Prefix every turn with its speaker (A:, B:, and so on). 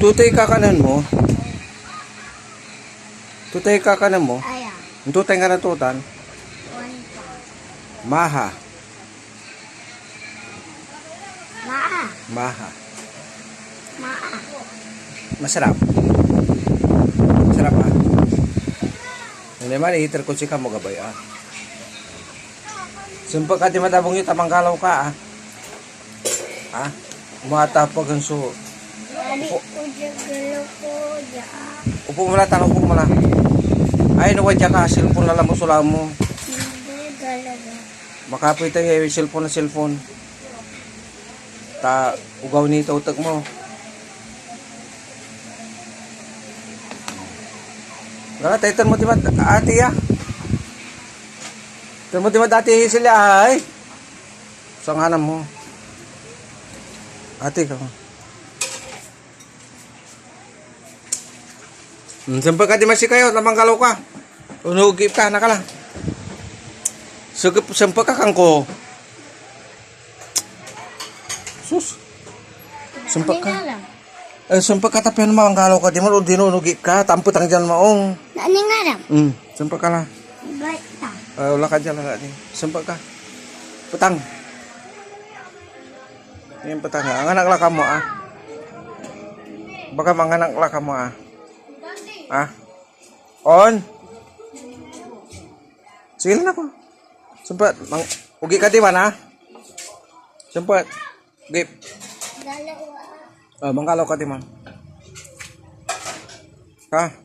A: Tutay kakanan mo. Tutay kakanan mo.
B: Ayan.
A: Tutay nga na tutan. Maha.
B: Maa.
A: Maha.
B: Maa.
A: Masarap. Masarap ah. Hindi man, ihiter ko si kamo gabay ah. Sumpag ka di matabong yung tamanggalaw ka ah. Ha? Umatapag ang suho.
B: Upo.
A: Upo mo na, tanong upo mo na. Ay, nawadya ka, cellphone na lang mo sula mo. Makapoy tayo, cellphone na cellphone. Ta, ugaw nito, utak mo. Gala, tayo mo diba, ate ya. Tayo mo diba, ate sila ay. Sanganan mo. Ate ka. Sampai ka di masih kayo, lamang galaw ka. Unugip ka, nakala. Sampai ka kangko. Sus. Sampai ka. Sampai ka tapian mga galaw ka, di mo dinunugip ka, tamput ang dyan maong.
B: Naaning nga lang.
A: Sampai ka lah.
B: Ba't ta?
A: Wala ka dyan lang. Sampai ka. Putang. Yan putang. Ang anak laka mo ah. Baka mga anak laka mo ah. Ah? On? Sige lang ako. Sempat. Ugi ka di man ah? Sempat. Gip.
B: Dalawa.
A: Manggalaw ka di man. Ha?